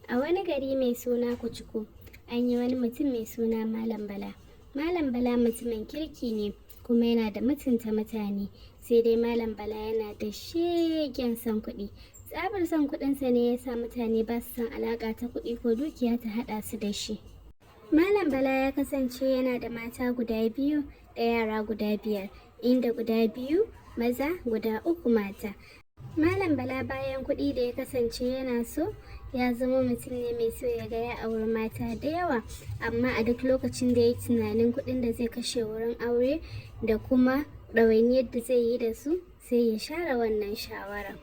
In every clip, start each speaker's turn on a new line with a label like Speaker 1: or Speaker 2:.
Speaker 1: A wani gari mai suna Kucuku, an yi wani mutum mai suna Malam Bala. Malam Bala mutumin kirki ne, kuma yana da mutunta mutane. Sai dai Malam Bala yana da shegen son kuɗi. Tsabar son kuɗinsa ne ya sa mutane ba su son alaƙa ta kuɗi ko dukiya ta haɗa su da shi. Malam Bala ya kasance yana da mata guda 2 da yara guda 5, inda guda 2 maza guda 3 mata. Malam Bala bayan kuɗi da ya kasance yana so, ya zama mutum ne mai so ya ga ya auri mata da yawa, amma a duk lokacin da ya yi tunanin kuɗin da zai kashe wurin aure da kuma ɗawainiyar da zai yi da su, sai ya share wannan shawara.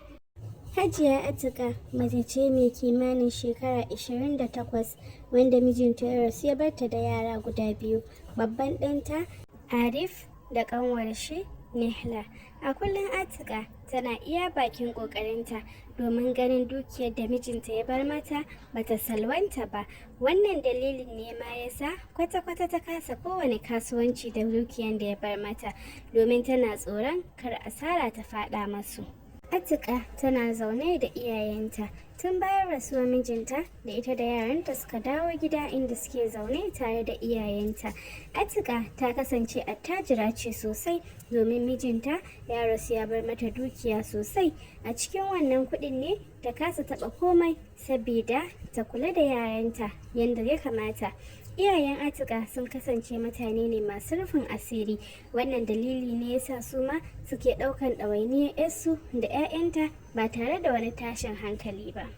Speaker 1: Hajiya Atika mace ce mai kimanin shekara 28 wanda mijinta ya rasu ya barta da yara guda 2, babban ɗanta Arif da ƙanwar shi Nihla. A kullum Atika tana iya bakin ƙoƙarinta domin ganin dukiyar da mijinta ya bar mata bata salwanta ba. Wannan dalilin ne ma yasa kwata-kwata ta kasa kowane kasuwanci da dukiyar da ya bar mata, domin tana tsoron kar asara ta faɗa masu. Atika tana zaune da iyayenta tun bayan rasuwar mijinta, da ita da yaranta suka dawo gida inda suke zaune tare da iyayenta. Atika ta kasance attajira ce sosai, domin mijinta ya rasu ya bar mata dukiya sosai. A cikin wannan kuɗin ne ta kasa taɓa komai saboda ta kula da yaranta yadda ya kamata. Iyayen Atika sun kasance mutane ne masu rufin asiri. Wannan dalili ne yasa su ma suke ɗaukan ɗawainiyar 'yarsu da 'ya'yanta ba tare da wani tashin hankali ba.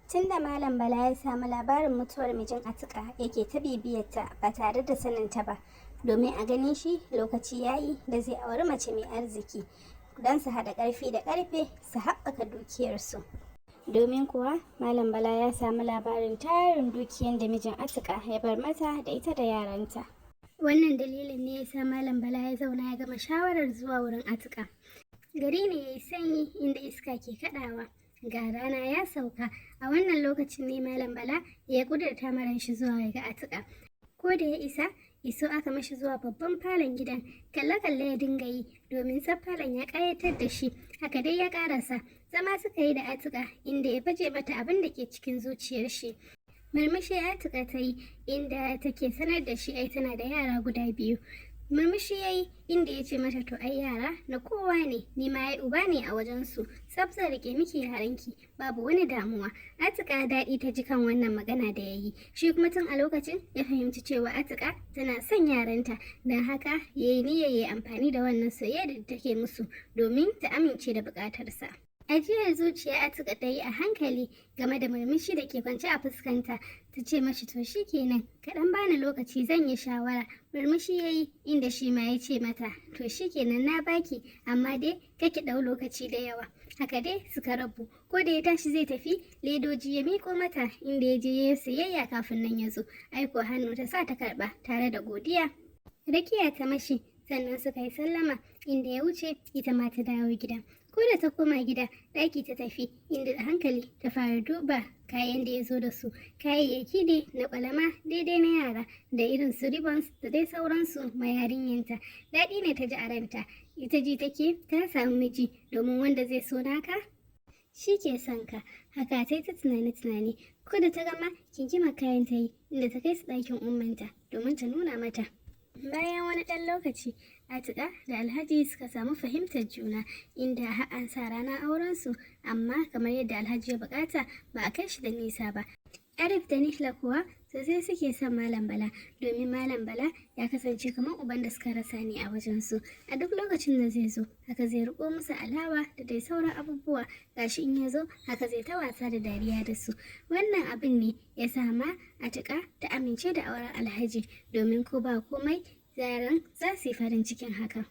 Speaker 1: Tunda Malam Bala ya samu labarin mutuwar mijin Atika, yake ta bibiyarta ba tare da saninta ba, domin a ganin shi lokaci yayi da zai auri mace mai arziki don su haɗa ƙarfi da ƙarfe su haɓaka dukiyarsu. Domin kuwa Malam Bala ya samu labarin tarin dukiyar da mijin Atika ya bar mata da ita da yaranta. Wannan dalilin ne ya sa Malam Bala ya zauna ya gama shawarar zuwa wurin Atika. Gari ne ya yi sanyi inda iska ke kaɗawa, ga rana ya sauka. A wannan lokacin ne Malam Bala ya kudurta maran shi zuwa ya ga Atika. Ko da ya iso aka mashi zuwa babban falon gidan. Kalle-kalle ya dinga yi domin falon ya ƙayatar da shi. Haka dai ya ƙarasa zama suka yi da Atika, inda ya baje mata abin da ke cikin zuciyar shi. Murmushi Atika ta yi inda take sanar da shi ai tana da yara guda 2. Murmushi ya yi inda ya ce mata to ai yara na kowa ne, ni ma ai uba ne a wajensu, sab zan rike miki yaranki, babu wani damuwa. Atika daɗi ta ji kan wannan magana da ya yi, shi kuma tun a lokacin ya fahimci cewa Atika tana son yaranta, don haka ya yi niyyar ya yi amfani da wannan soyayya da take musu domin ta amince da buƙatarsa. Ajiyar zuciya Atika ta yi a hankali game da murmushi da ke kwance a fuskanta. Ta ce mashi to shi kenan, kaɗan bani lokaci zan yi shawara. Murmushi ya yi inda shi ma ya ce mata to shi kenan na baki, amma dai kake ɗau lokaci da yawa. Haka dai suka rabu. Ko da ya tashi zai tafi, ledoji ya miko mata inda ya je ya yi sayayya kafin nan ya zo. Aiko hannu ta sa ta karɓa tare da godiya. Rakiya ta mashi, sannan suka yi sallama inda ya wuce, ita ma ta dawo gida. Ko da ta koma gida, ɗaki ta tafi inda da hankali ta fara duba kayan da ya zo da su. Kayayyaki ne na ƙwalama daidai na yara da irin su ribbons da dai sauransu ma yarinyanta. Daɗi ne ta ji a ranta, ita ji take ta samu miji, domin wanda zai so naka shi ke son ka. Haka ta yi ta tunani. Ko da ta gama kinkima kayan ta yi inda ta kai su ɗakin ummanta domin ta nuna mata. Bayan wani ɗan lokaci, Atika da Alhaji suka samu fahimtar juna, inda an sa ranar aurensu, amma kamar yadda Alhaji ya bukata ba a kai shi da nisa ba. Arif da Nihla kuwa sosai suke son Malam Bala, domin Malam Bala ya kasance kamar uban da suka rasa ne a wajensu. A duk lokacin da zai zo, haka zai riko musu alawa da dai sauran abubuwa. Gashi in ya zo, haka zai ta wasa da dariya da su. Wannan abin ne ya sa ma Atika ta amince da auren Alhaji, domin ko ba komai yaran za su yi farin cikin haka.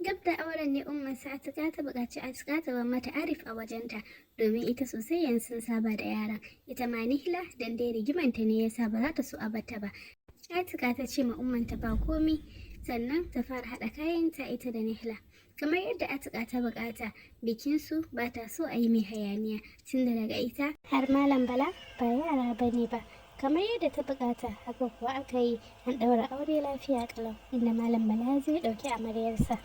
Speaker 1: Gab da auren ne ummarsa Atika ta buƙaci Atika ta bar mata Arif a wajenta, domin ita sosai yanzu sun saba da yaran. Ita ma Nihla dan dai rigimanta ne yasa ba za ta so a bata ba. Atika ta ce ma ummanta ba komi, sannan ta fara haɗa kayanta ita da Nihla. Kamar yadda Atika ta buƙata, bikinsu ba ta so a yi mai hayaniya, tunda daga ita har Malam Bala ba yara bane ba. Kamar yadda ta bukata, haka kuwa aka yi, an ɗaura aure lafiya kalau, inda Malam Bala zai ɗauki amaryarsa.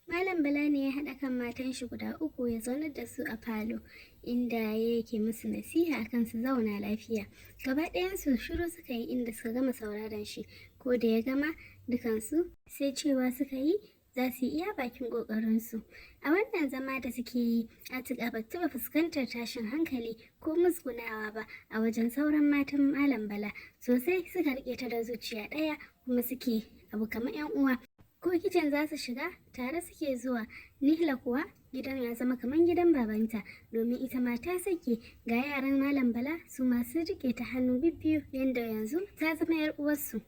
Speaker 1: Malam Bala ne ya haɗa kan matan shi guda uku ya zaunar da su a falo inda yake musu nasiha akan su zauna lafiya. Gaba ɗayansu shiru suka yi inda suka gama sauraron shi, ko da ya gama dukansu sai cewa suka yi za su yi iya bakin ƙoƙarinsu. A wannan zama da suke yi, Atika ba taɓa fuskantar tashin hankali ko musgunawa ba a wajen sauran matan Malam Bala. Sosai suka riƙe ta da zuciya ɗaya kuma suke abu kamar 'yan uwa. Ko kicin za su shiga tare suke zuwa. Nihla kuwa gidan ya zama kamar gidan babanta domin ita ma ta sake ga yaran Malam Bala su masu riƙe ta hannu bibbiyu yanda yanzu ta zama 'yar uwarsu.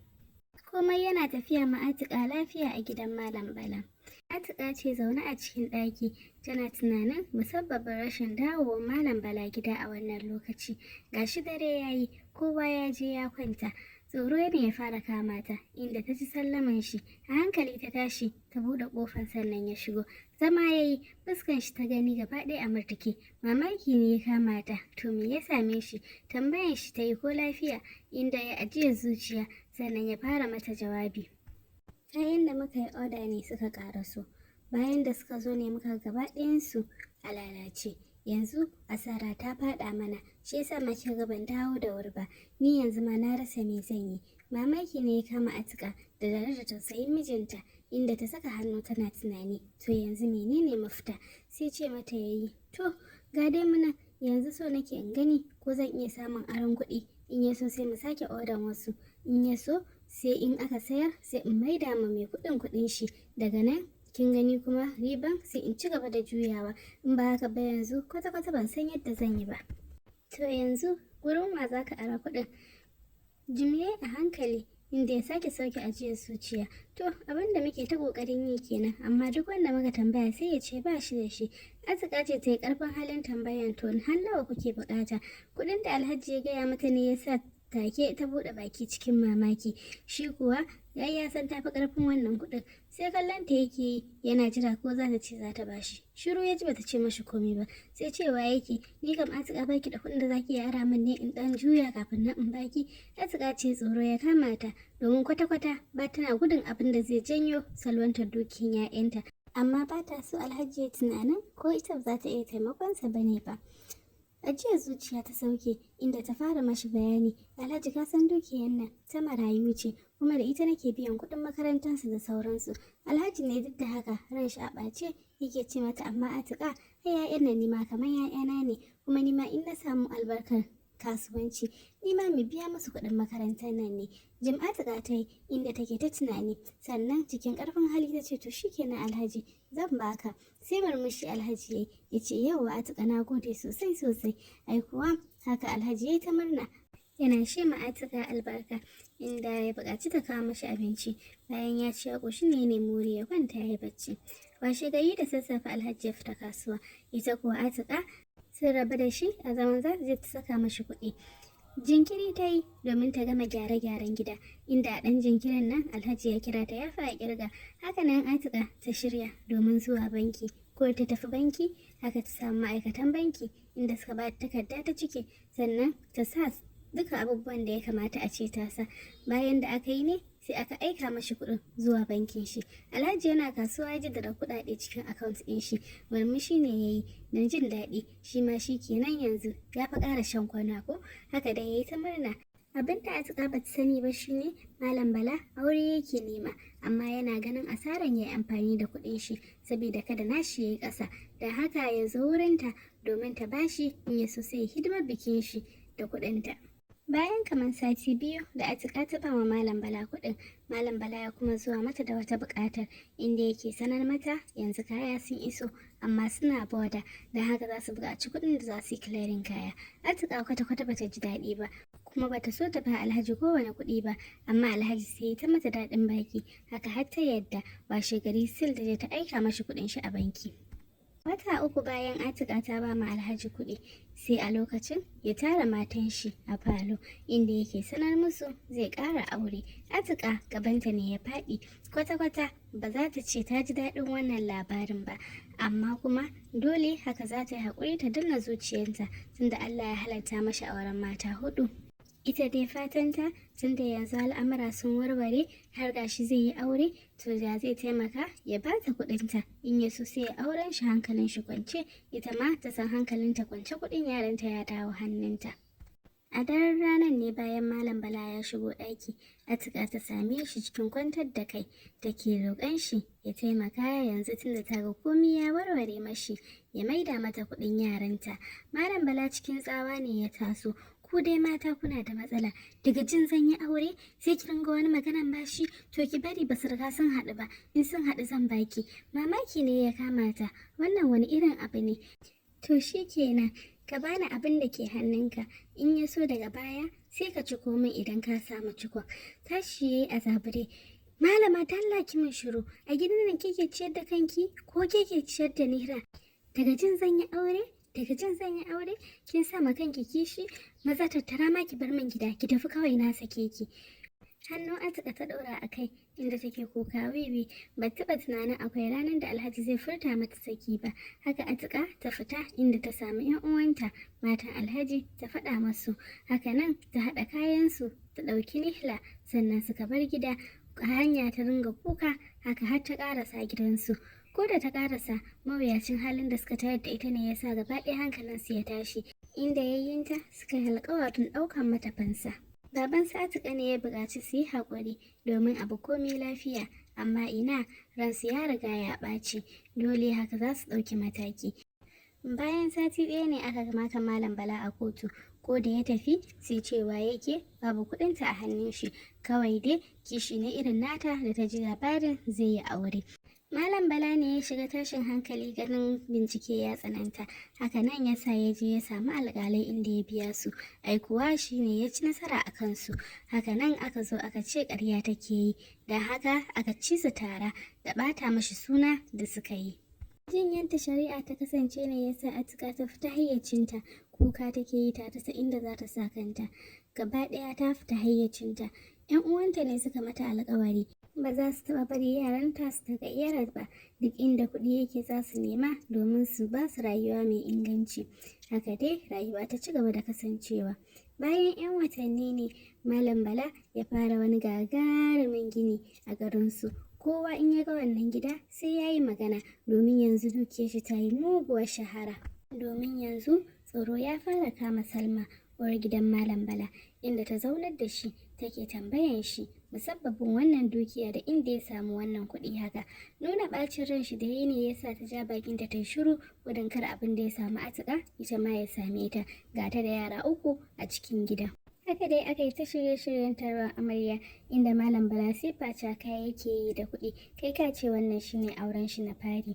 Speaker 1: Komai yana tafiya ma Atika lafiya a gidan Malam Bala. Atika ce zaune a cikin ɗaki tana tunanin musabbabin rashin dawowar Malam Bala gida a wannan lokaci. Gashi dare yayi, kowa ya je ya kwanta. Tsoro ne ya fara kama ta inda ta ji sallaman shi. A hankali ta tashi ta buɗe ƙofar sannan ya shigo. Zama yayi, fuskan shi ta gani gaba ɗaya a murtuke. Mamaki ne ya kama ta. To me ya same shi? Tambayan shi ta yi ko lafiya, inda ya ajiye zuciya sannan ya fara mata jawabi. Kayan da muka yi oda ne suka ƙaraso. Bayan da suka zo ne muka gaba ɗayansu a lalace. Yanzu asara ta faɗa mana, shi yasa ma kika ga ban dawo da wuri ba. Ni yanzu ma na rasa me zan yi. Mamaki ne ya kama Atika da tare da tausayin mijinta, inda ta saka hannu tana tunani. To yanzu menene mafita? Sai ce mata yayi. To ga dai muna yanzu so nake in gani ko zan iya samun aron kuɗi. In ya so sai mu sake odan wasu. In ya so sai in aka sayar sai in maida ma mai kuɗin shi. Daga nan kin gani kuma riban sai in ci gaba da juyawa. In ba haka ba yanzu kwata-kwata ban san yadda zan yi ba. To yanzu gurin wa za ka ara kuɗin? Jimiye a hankali inda ya sake sauke ajiyar zuciya. To abin da muke ta ƙoƙarin yi kenan, amma duk wanda muka tambaya sai ya ce ba shi da shi. Atika ce ta yi ƙarfin halin tambayan to har nawa kuke buƙata? Kuɗin da Alhaji ya gaya mata ne ya sa take ta buɗe baki cikin mamaki. Shi kuwa ya san tafi ƙarfin wannan kuɗin. Sai kallon ta yake yi yana jira ko za ta ce za ta bashi. Shiru ya ji bata ce mashi komai ba. Sai cewa yake ni kam Atika baki da kuɗin da zaki yara min ne in ɗan juya kafin na in baki. Atika ce tsoro ya kama ta domin kwata-kwata ba tana gudun abin da zai janyo salwantar dukiyan 'ya'yanta. Amma ba ta so Alhaji ya tunanin ko ita ba za ta iya taimakonsa ba ne ba. Ajiyar zuciya ta sauke inda ta fara mashi bayani. Alhaji ka san dukiyar nan ta marayu ce kuma da ita nake biyan kuɗin makarantarsu da sauransu. Alhaji ne duk da haka ran shi a ɓace yake ce mata amma Atika ai 'ya'yan nan ni ma kamar 'ya'yana ne kuma ni ma in na samu albarkar kasuwanci ni ma mu biya musu kuɗin makarantar nan ne. Atika ta yi inda take ta tunani sannan cikin ƙarfin hali ta ce to shikenan Alhaji zan baka. Sai murmushi Alhaji ya ce yauwa Atika na gode sosai. Ai kuwa haka Alhaji ya yi ta murna yana shema Atika albarka inda ya buƙaci ta kawo mashi abinci. Bayan ya ci ya ƙoshi ne ya nemi wuri ya kwanta ya yi bacci. Washe gari da sassafe Alhaji ya fita kasuwa, ita kuwa Atika sun rabu da shi a zaman za ta je ta saka mashi kuɗi. Jinkiri ta yi domin ta gama gyare-gyaren gida, inda a ɗan jinkirin nan Alhaji ya kira ta ya fara kirga. Haka nan Atika ta shirya domin zuwa banki. Ko ta tafi banki, haka ta samu ma'aikatan banki inda suka ba ta takarda ta cike, sannan ta sa duka abubuwan da ya kamata a ce ta sa. Bayan da aka yi ne sai aka aika mashi kuɗin zuwa bankin shi. Alhaji yana kasuwa ya jaddada kuɗaɗe cikin akaunt ɗin shi. Murmushi ne ya yi don jin daɗi. Shi ma shi kenan yanzu ya fi ƙara shan kwana ko? Haka dai ya yi ta murna. Abin da Atika ba ta sani ba shi ne Malam Bala aure yake nema, amma yana ganin asaran ya yi amfani da kuɗin shi saboda kada nashi ya yi ƙasa. Da haka ya zo wurinta domin ta bashi in ya so sai hidimar bikin shi da kuɗinta. Bayan kamar sati biyu da Atika ta ba wa Malam Bala kuɗin, Malam Bala ya kuma zuwa mata da wata buƙatar inda yake sanar mata yanzu kaya sun iso amma suna boda, da haka za su buƙaci kuɗin da za su yi clearing kaya. Atika kwata-kwata bata ji daɗi ba kuma bata so ta ba Alhaji kowane kuɗi ba, amma Alhaji sai ta mata daɗin baki, haka har ta yadda. Washe gari sil da ta aika mashi kuɗin shi a banki. Wata uku bayan Atika ta ba ma Alhaji kuɗi, sai a lokacin ya tara matan shi a falo inda yake sanar musu zai ƙara aure. Atika gabanta ne ya faɗi, kwata-kwata ba za ta ce ta ji daɗin wannan labarin ba, amma kuma dole haka za ta yi haƙuri ta danna zuciyarta tunda Allah ya halatta mashi auren mata 4. Ita dai fatanta tunda yanzu al'amura sun warware har gashi zai yi aure, to da zai taimaka ya ba ta kuɗinta, in ya so sai ya auren shi hankalin shi kwance, ita ma ta san hankalinta kwance kuɗin yaranta ya dawo hannunta. A daren ranar ne bayan Malam Bala ya shigo ɗaki, Atika ta same shi cikin kwantar da kai, take roƙon shi ya taimaka yanzu tunda ta ga komai ya warware mashi, ya maida mata kuɗin yaranta. Malam Bala cikin tsawa ne ya taso. Ku dai mata kuna da matsala, daga jin zan yi aure sai ki ringa wani maganan bashi, to ki bari ba su riga sun haɗu ba, in sun haɗu zan baki. Mamaki ne ya kama ta, wannan wani irin abu ne? To shi kenan, ka bani abin da ke hannunka, in ya so daga baya sai ka ci komai idan ka samu cikon. Tashi yayi a zabure. Malama ta Allah ki min shiru, a gidan nan kike ciyar da kanki ko kike ciyar da Nihra? Daga jin zan yi aure, kin sa ma kanki kishi, maza tattara ma ki bar min gida, ki tafi kawai na sake ki. Hannun Atika ta ɗora a kai inda take kuka wiwi, ba taɓa tunanin akwai ranar da Alhaji zai furta mata saki ba. Haka Atika ta fita inda ta samu 'yan uwanta matan Alhaji ta faɗa masu. Haka nan ta haɗa kayansu ta ɗauki Nihla sannan suka bar gida. A hanya ta ringa kuka, haka har ta ƙarasa gidansu. Ko da ta ƙarasa, mawuyacin halin da suka tayar da ita ne ya sa gaba ɗaya hankalinsu ya tashi, inda yayyinta suka yi alƙawarin ɗaukan mata fansa. Baban Atika ne ya buƙaci su yi haƙuri domin abu komai lafiya, amma ina, ransu ya riga ya ɓaci, dole haka za su ɗauki mataki. Bayan sati ɗaya ne aka maka Malam Bala a kotu, ko da ya tafi sai cewa yake babu kuɗinta a hannun shi, kawai dai kishi na irin nata da ta ji labarin zai yi aure. Malam Bala ne ya shiga tashin hankali ganin bincike ya tsananta, haka nan ya sa ya je ya samu alƙalai inda ya biya su, ai kuwa shi ne ya ci nasara a kansu. Haka nan aka zo aka ce ƙarya take yi, da haka aka ci su tara da ɓata mashi suna da suka yi. Jin yadda shari'a ta kasance ne ya sa Atika ta fita hayyacinta, kuka take yi ta rasa inda za ta sa kanta, gaba ɗaya ta fita hayyacinta. 'Yan uwanta ne suka mata alƙawari, ba za su taɓa bari yaranta su daga iyar ba, duk inda kuɗi yake za su nema domin su ba su rayuwa mai inganci. Haka dai rayuwa ta ci gaba da kasancewa. Bayan 'yan watanni ne Malam Bala ya fara wani gagarumin gini a garinsu. Kowa in ya ga wannan gida sai ya yi magana, domin yanzu dukiyar shi ta yi muguwar shahara. Domin yanzu tsoro ya fara kama Salma, uwar gidan Malam Bala, inda ta zaunar da shi take tambayan shi musabbabin wannan dukiya da inda ya samu wannan kuɗi haka. Nuna ɓacin ran shi da yi ne yasa ta ja bakin ta yi shiru gudun kar abin da ya samu Atika ita ma ya same ta, ga ta da yara 3 a cikin gida. Haka dai aka yi ta shirye-shiryen taron amarya, inda Malam Bala sai faca kaya yake yi da kuɗi, kai ka ce wannan shine auren shi na fari.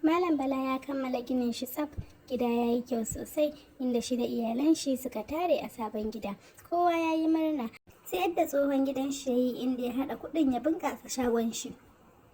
Speaker 1: Malam Bala ya kammala ginin shi tsaf, gida ya yi kyau sosai, inda shi da iyalan shi suka tare a sabon gida. Kowa ya yi murna, sai yadda tsohon gidan shi ya yi inda ya haɗa kuɗin ya bunƙasa shagon shi.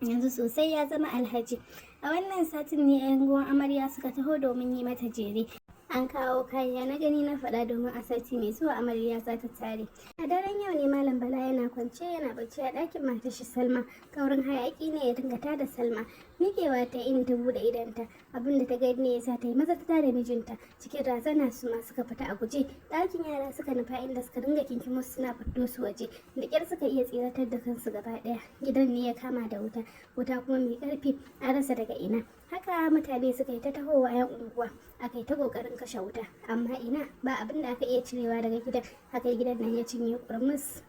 Speaker 1: Yanzu sosai ya zama Alhaji. A wannan satin ne 'yan uwan amarya suka taho domin yi mata jere. An kawo kaya na gani na faɗa domin a sati mai zuwa amarya za ta tare. A daren yau ne Malam Bala yana kwance yana bacci a ɗakin matar shi Salma. Kaurin hayaƙi ne ya dinga tada Salma. Miƙewa ta in ta buɗe idanta, abin da ta gani ne yasa ta yi maza ta tada mijinta. Cikin razana su ma suka fita a guje. Ɗakin yara suka nufa inda suka dinga kinkimo suna fito su waje. Da ƙyar suka iya tsiratar da kansu gaba ɗaya. Gidan ne ya kama da wuta, wuta kuma mai ƙarfi, an rasa daga ina. Haka mutane suka yi ta tahowa 'yan unguwa, aka yi ta ƙoƙarin kashe wuta, amma ina ba abin da aka iya cirewa daga gidan, haka gidan nan ya cinye ƙurmus.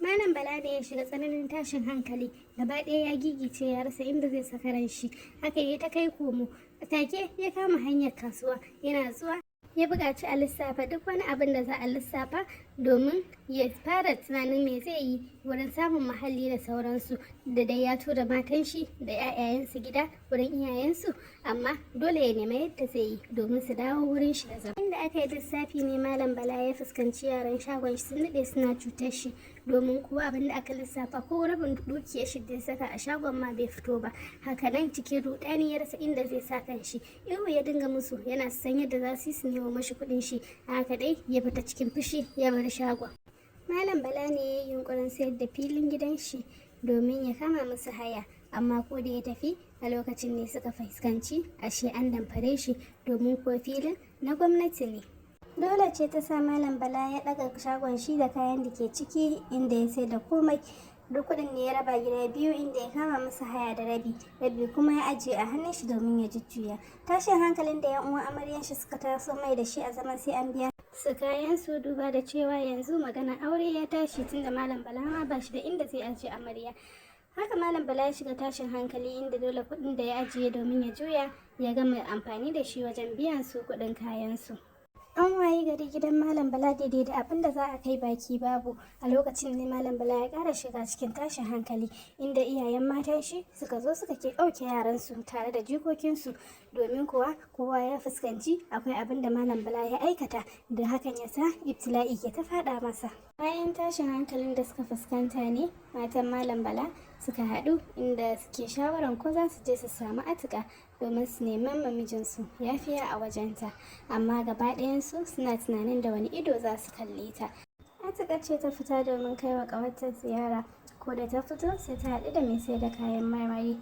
Speaker 1: Malam Bala da ya shiga tsananin tashin hankali, gaba ɗaya ya gigice ya rasa inda zai saka ran shi, haka ya ta kai komo. A take ya kama hanyar kasuwa, yana zuwa ya buƙaci a lissafa duk wani abin da za a lissafa domin ya fara tunanin me zai yi wurin samun muhalli da sauransu, da dai ya tura matan shi da 'ya'yayensu gida wurin iyayensu, amma dole ya nema yadda zai yi domin su dawo wurin shi da zama. Inda aka yi lissafi ne Malam Bala ya fuskanci yaran shagon shi sun daɗe suna cutar shi, domin kuwa abin da aka lissafa ko rabin dukiyar shi da ya saka a shagon ma bai fito ba. Haka nan cikin rudani ya rasa inda zai sa kan shi, ihu ya dinga musu yana san yadda za su yi su nemo mashi kuɗin shi. Haka dai ya fita cikin fushi ya bar shagon. Malam Bala ne ya yi yunkurin sayar da filin gidan shi domin ya kama musu haya, amma ko da ya tafi a lokacin ne suka fuskanci ashe an damfare shi, domin ko filin na gwamnati ne. Dole ce ta sa Malam Bala ya ɗaga shagon shi da kayan da ke ciki inda ya sai da komai. Duk kuɗin da ya raba gida biyu inda ya kama masa haya da rabi kuma ya ajiye a hannun shi domin ya jujjuya. Tashin hankalin da yan uwan amaryan shi suka taso mai da shi a zaman sai an biya su kayan su, duba da cewa yanzu maganar aure ya tashi tunda Malam Bala ma ba shi da inda zai ajiye amarya. Haka Malam Bala ya shiga tashin hankali inda dole kuɗin da ya ajiye domin ya juya ya gama amfani da shi wajen biyan su kuɗin kayan su. An wayi gari gidan Malam Bala daidai da abin da za a kai baki babu. A lokacin ne Malam Bala ya ƙara shiga cikin tashin hankali inda iyayen matan shi suka zo suka ke ɗauke yaransu tare da jikokinsu, domin kuwa kowa ya fuskanci akwai abin da Malam Bala ya aikata da hakan ya sa ibtila'i ke ta faɗa masa. Bayan tashin hankalin da suka fuskanta ne matan Malam Bala suka haɗu inda suke shawaran ko za su je su samu Atika domin su neman mamijinsu yafiya a wajenta, amma gaba ɗayansu suna tunanin da wani ido za su kalle ta. Atika ce ta fita domin kai wa ƙawarta ziyara, ko da ta fito sai ta haɗu da mai sai da kayan marmari.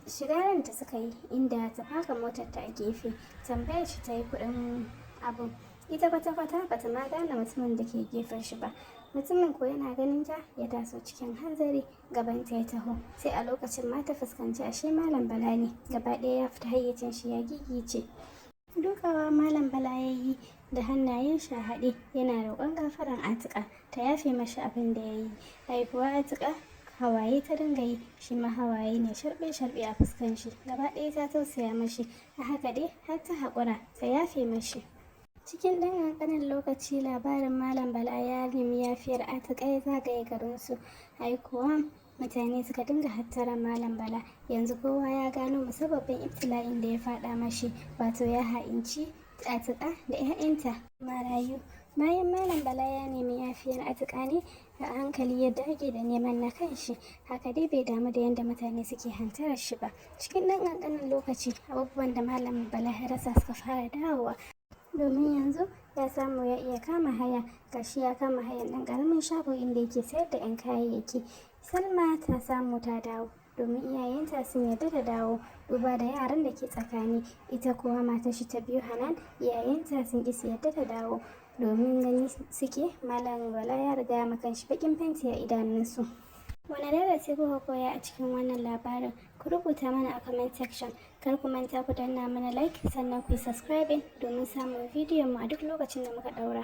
Speaker 1: Shiga ta suka yi inda ta faka motar ta a gefe, tambayar shi ta yi kuɗin abun. Ita kwata-kwata bata ma gane mutumin da ke gefen shi ba. Mutumin ko yana ganin ta ya taso cikin hanzari gabanta ya taho, sai a lokacin ma ta fuskanci ashe Malam Bala ne. Gaba ɗaya ya fita hayyacin shi ya gigice. Dukawa Malam Bala ya yi da hannayen shi a haɗe yana roƙon gafaran Atika ta yafe mashi abin da ya yi. Haifuwa Atika hawaye ta dinga yi, shi ma hawaye ne sharɓe-sharɓe a fuskan shi. Gaba ɗaya ta tausaya mashi, a haka dai har ta haƙura ta yafe mashi. Cikin ɗan ƙanƙanin lokaci labarin Malam Bala ya nemi yafiyar Atika ya zagaye garinsu. Ai kuwa mutane suka dinga hattara Malam Bala. Yanzu kowa ya gano musabbabin ibtila'in da ya faɗa mashi, wato ya ha'inci Atika da 'ya'yanta marayu. Bayan Malam Bala ya nemi yafiyar Atika ne a hankali ya dage da neman na kanshi. Haka dai bai damu da yadda mutane suke hantarar shi ba. Cikin ɗan ƙanƙanin lokaci abubuwan da Malam Bala ya rasa suka fara dawowa, domin yanzu ya samu ya iya kama haya. Gashi ya kama hayan ɗan ƙaramin shago inda yake sayar da 'yan kayayyaki. Salma ta samu ta dawo domin iyayenta sun yarda da dawo duba da yaran da ke tsakani. Ita kuwa matar shi ta biyu Hanan, iyayenta sun ƙi su yarda ta dawo domin gani suke Malam Bala ya riga ya makan shi baƙin fenti a idanunsu. Wane darasi kuka koya a cikin wannan labarin? Ku rubuta mana a comment section. Kar ku manta ku danna mana like sannan ku yi subscribing domin samun bidiyon mu a duk lokacin da muka ɗaura.